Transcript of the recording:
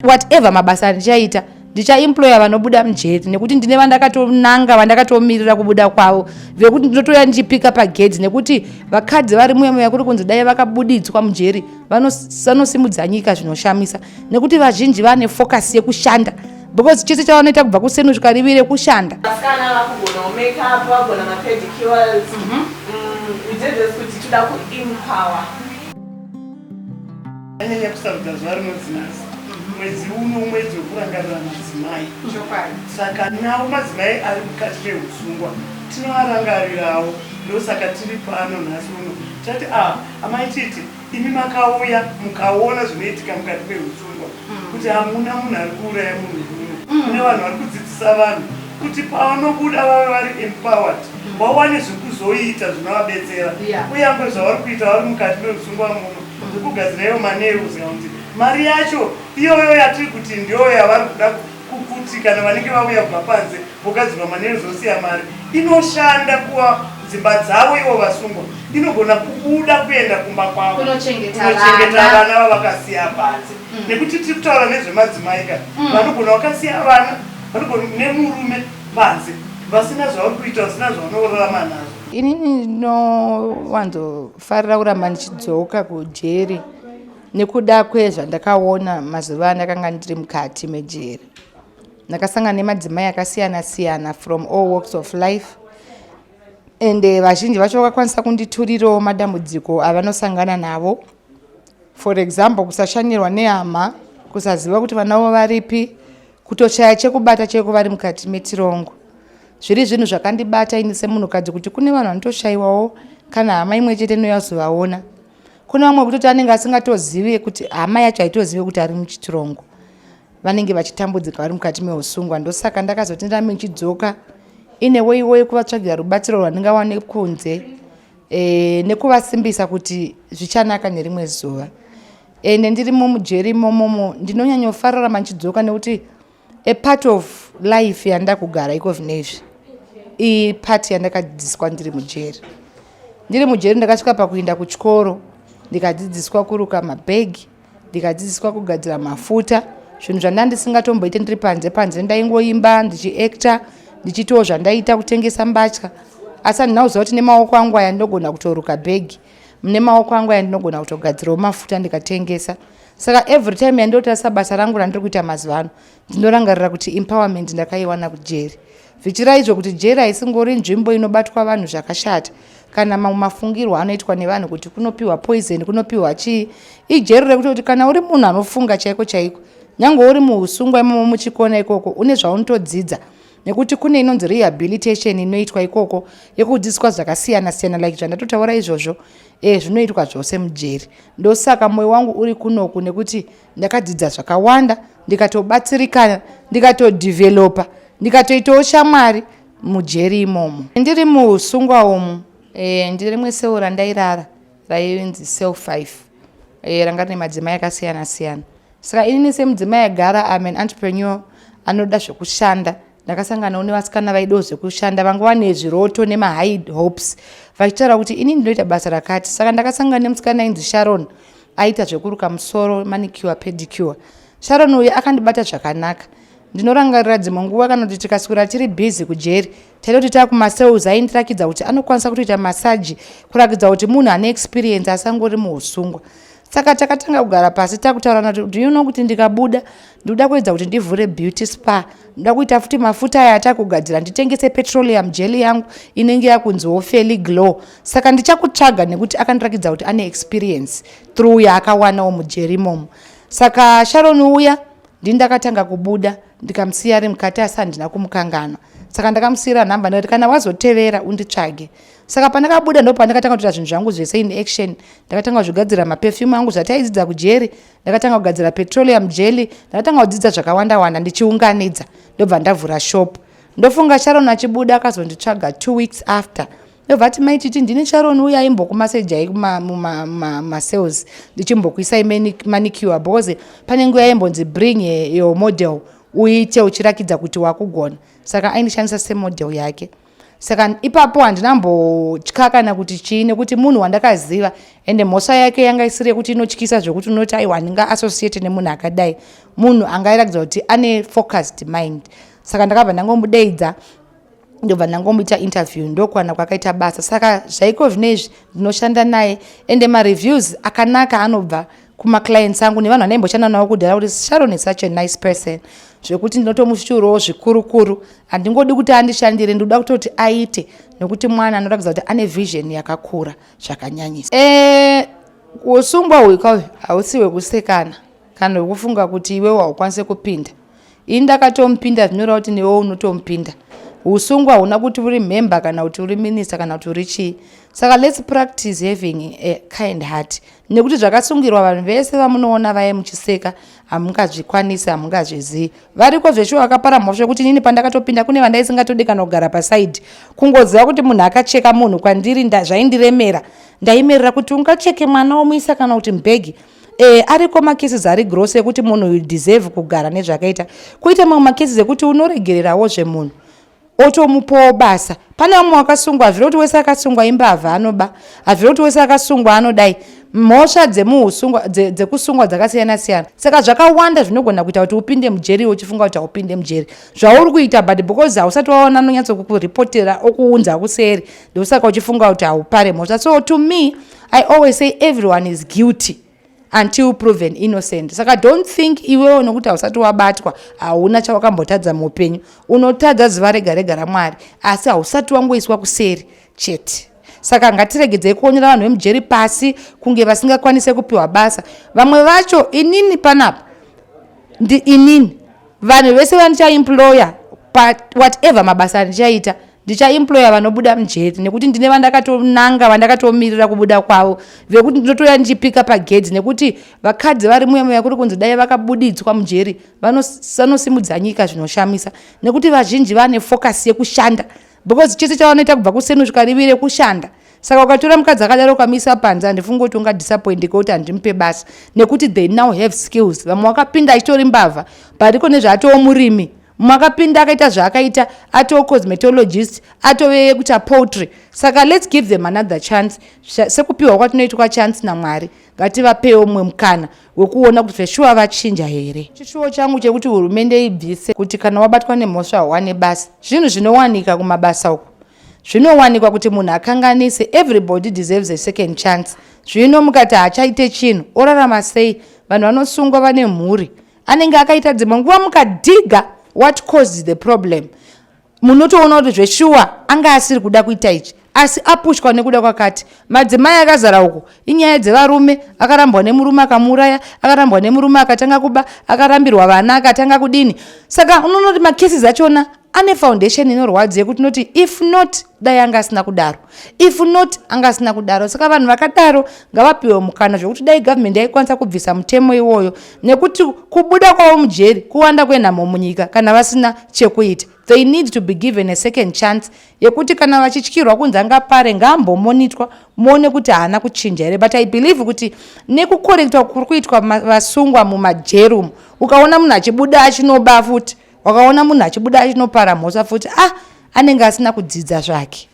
whatever mabasa ndichaita ndichaemploya vanobuda mujeri nekuti ndine vandakatonanga vandakatomirira kubuda kwavo vekuti ndinotoya ndichipika pagedhi nekuti vakadzi vari muya kuri kunzi dai vakabudidzwa mujeri vanosimudza nyika zvinoshamisa nekuti vazhinji vane focus yekushanda because chese chavanoita kubva kusenu zvikarivire kushanda. Vasikana vakugona makeup vagona mapedicures kuti toda kuempower anyanya kusarudza zuva rinodzinasi mwedzi uno mwedzi wekurangarira madzimai saka nawo madzimai ari mukati meusungwa tinoarangarirawo ndosaka tiri pano nhasi uno tati amai Titi imi makauya mukaona zvinoitika mukati meusungwa kuti hamuna munhu ari kuuraya munhu uno kune vanhu vari kudzidzisa vanhu kuti pavanobuda vave vari empowered vawane zvekuzoita zvinovabetsera uyange zvavari kuita vari mukati meusungwa muno zvekugadzira iyo maneils kuti mari yacho iyoyo yatiri kuti ndiyo yavari kuda kuti kana vanenge vauya kubva panze vogadzirwa maneils osiya mari inoshanda kuva dzimba dzavo ivo vasungwa inogona kubuda kuenda kumba kwavo kunochengeta vana vavakasiya panze nekuti tiri kutaura nezvemadzimai ka vanogona vakasiya vana vanogona nemurume panze vasina zvavari kuita vasina zvavanorarama nazvo. Inini ndinowanzofarira kuramba ndichidzoka kujeri nekuda kwezvandakaona mazuva andakanga ndiri mukati mejeri. Ndakasangana nemadzimai akasiyana siyana from all walks of life and vazhinji vacho vakakwanisa kunditurirawo madambudziko avanosangana navo. For example, kusashanyirwa nehama, kusaziva kuti vanavo varipi, kutoshaya chekubata cheko vari mukati metirongo. Zviri zvinhu zvakandibata ini semunhukadzi kuti kune vanhu vanotoshayiwawo kana hama imwe chete inoyazovaona. Kune vamwe kutoti anenge asingatozivi kuti hama yacho haitozivi kuti ari muchitirongo. Vanenge vachitambudzika vari mukati meusungwa. Ndosaka ndakazoti ndirame ndichidzoka ine woiwoi kuvatsvagira rubatsiro rwandingawane kunze nekuvasimbisa kuti zvichanaka nerimwe zuva. Ende ndirimo mujeri imomo ndinonyanyofarira manchidzoka nekuti a part of life yandakugara iko vinezvi ipati yandakadzidziswa ndiri mujeri. Ndiri mujeri ndakasvika pakuenda kuchikoro ndikadzidziswa kuruka mabhegi, ndikadzidziswa kugadzira mafuta, zvinhu zvandandisingatomboite ndiri panze ndaingoimba ndichiacta ndichitawo zvandaita kutengesa mbatya. Asi ndinauziva kuti nemaoko angu aya ndinogona kutoruka bhegi, mune maoko angu aya ndinogona kutogadzirawo mafuta ndikatengesa. Saka every time yandotarisa basa rangu randiri kuita mazuva ano ndinorangarira kuti empowerment ndakaiwana kujeri. Zvichiraizvo kuti jeri haisingori nzvimbo inobatwa vanhu zvakashata kana mafungirwo anoitwa nevanhu kuti kunopiwa poison kunopiwa chii. Ijeri rekuti kana uri munhu anofunga chaiko chaiko nyange uri muusungwa imomo muchikona ikoko une zvaunotodzidza nekuti kune inonzi rehabilitation inoitwa ikoko yekudzidziswa zvakasiyana siyana like zvandatotaura izvozvo zvinoitwa zvose mujeri. Ndosaka mwoyo wangu uri kunoku nekuti ndakadzidza zvakawanda ndikatobatsirikana ndikatodevelopa ndikatoitawo shamwari mujeri imomo. Ndiri muusungwa umu ndiri rimwe seu randairara rainzi cell 5 ranga rine madzimai akasiyana siyana. Saka inini semudzimai agara am an entrepreneur anoda zvekushanda. Ndakasanganawo nevasikana vaidawo zvekushanda vanga vane zviroto nemahigh hopes vachitaura kuti ini ndinoita basa rakati. Saka ndakasangana nemusikana ainzi Sharon aita zvekuruka musoro, manicure, pedicure. Sharon uyu akandibata zvakanaka. Ndinorangarira dzimwe nguva kana kuti tikaswera tiri busy kujeri taida kuti takumasales aindirakidza kuti anokwanisa kutoita masaji kurakidza kuti munhu ane experience asangori muusungwa. Saka takatanga kugara pasi takutaurana kuti you know kuti ndikabuda ndoda kuedza kuti ndivhure beauty spa, ndoda kuita futi mafuta aya atakugadzira nditengese petroleum jelly yangu inenge yakunziwo Feli Glow. Saka ndichakutsvaga nekuti akandirakidza kuti ane experience through yaakawanawo mujeri imomo. Saka Sharon uya ndindakatanga kubuda ndikamusiya ari mukati asi handina kumukangana. Saka ndakamusiyira nhamba ndikati kana wazotevera unditsvage. Saka pandakabuda ndo pandakatanga kuita zvinhu zvangu zvese in action. Ndakatanga kuzvigadzira maperfume angu zvataidzidza kujeri, ndakatanga kugadzira petroleum jelly, ndakatanga kudzidza zvakawanda wanda ndichiunganidza ndobva ndavhura shop. Ndofunga Sharon achibuda akazonditsvaga 2 weeks after. Ndobva ati mai Titi ndine Sharon uya aimbokumasejai masales ndichimbokuisai manicure because pane nguva yaimbonzi bring your model uite uchirakidza kuti wakugona. Saka aindishandisa semodel yake. saka ipapo handinambotya kana kuti chii nekuti munhu wandakaziva ende mhosva yake yanga isiri yekuti inotyisa zvokuti unoti aiwa handinga associate nemunhu akadai, munhu angairatidza kuti ane focused mind. Saka ndakabva ndangomudeidza ndobva ndangomuita interview ndokwana kwakaita basa. Saka zvaiko zvinezvi ndinoshanda naye ende mareviews akanaka anobva kumaclients angu nevanhu vanaimboshanda navo kudhara kuti Sharon is such a nice person zvekuti ndinotomushurawo zvikuru. Handingodi kuti andishandire, ndoda kutoti aite nekuti mwana anoratidza kuti ane vision yakakura zvakanyanyisa. Usungwa hwekauyu hausi hwekusekana kana hwekufunga kuti iwewo haukwanise kupinda. Ini ndakatomupinda zvinoreva kuti newewo unotomupinda. Usungwa huna kuti uri member kana kuti uri minister kana kuti uri chii. Saka let's practice having a kind heart. Nekuti zvakasungirwa vanhu vese vamunoona vaye muchiseka hamungazvikwanisi, hamungazvizivi. Variko zveshuwa vakapara mhosva kuti nini pandakatopinda kune vandaisingatodi kana kugara pasaidhi. Kungoziva kuti munhu akacheka munhu kwandiri zvaindiremera. Ndaimerera kuti ungacheke mwana womuisa kana kuti mbegi. Ariko macases ari gross ekuti munhu you deserve kugara nezvakaita. Kuita mamwe macases ekuti unoregererawo zvemunhu otomupawo basa. Pane vamwe vakasungwa hazviri kuti wese akasungwa imbavha anoba, hazviri kuti wese akasungwa anodai. Mhosva dzekusungwa dzakasiyana siyana. Saka zvakawanda zvinogona kuita kuti upinde mujeri uchifunga kuti haupinde mujeri. Zvauri kuita but because hausati waona anonyatsokuripotera okuunza kuseri ndosaka uchifunga kuti haupare mhosva. So to me I always say everyone is guilty until proven innocent. Saka don't think iwewe nokuti hausati wabatwa hauna chawakambotadza muupenyu. Unotadza zuva rega rega raMwari asi hausati wangoiswa kuseri chete. Saka ngatiregedzei kuonyera vanhu vemujeri pasi kunge vasingakwanise kupiwa basa. Vamwe vacho inini panapa inini vanhu vese vandichaemploya whatever mabasa andichaita ndichaemploya vanobuda mujeri nekuti ndine vandakatonanga vandakatomirira kubuda kwavo vekuti ndinotoya ndichipika pagedhi nekuti vakadzi vari muyemuya kuri kunzi dai vakabudidzwa mujeri vanosimudza nyika zvinoshamisa nekuti vazhinji vane focus yekushanda because chese chavanoita kubva kusenu zvikarivire kushanda. Saka ukatora mukadzi akadaro ukamisa panze handifungi kuti ungadisappointika kuti handimupe basa nekuti they now have skills. Vamwe wakapinda achitori mbavha pariko nezvaatoo murimi, mwakapinda akaita zvaakaita atoo cosmetologist, atove kuita poultry. Saka let's give them another chance. Sekupiwa kwatinoitwa chance naMwari ngativapewo mumwe mukana wekuona kuti zveshuwa vachinja here. Chishuwo changu chekuti hurumende ibvise kuti kana wabatwa nemhosva wane basa. Zvinhu zvinowanika kumabasa uku, zvinowanikwa kuti munhu akanganise. Everybody deserves a second chance. Zvino mukati hachaite chinhu orarama sei? Vanhu vanosungwa vane mhuri, anenge akaita dzimwe nguva mukadhiga what caused the problem. Munotoona kuti zveshuwa anga asiri kuda kuita ichi asi apushwa nekuda kwakati. Madzimai akazara uku inyaya dzevarume, akarambwa nemurume akamuraya, akarambwa nemurume akatanga kuba, akarambirwa vana akatanga kudini. Saka unoona kuti macases achona ane foundation inorwadza yekuti noti if not dai anga asina kudaro, if not anga asina kudaro. Saka vanhu vakadaro ngavapiwe mukana zvokuti dai government yaikwanisa kubvisa mutemo iwoyo nekuti kubuda kwavo mujeri kuwanda kwenhamo munyika kana vasina chekuita. They need to be given a second chance yekuti kana vachityirwa kunzi angapare ngaambomonitwa muone kuti haana kuchinja here. But I believe kuti nekukorektwa kuri kuitwa vasungwa mumajeri umu, ukaona munhu achibuda achinoba futi, wakaona munhu achibuda achinopara mhosva futi, anenge asina kudzidza zvake.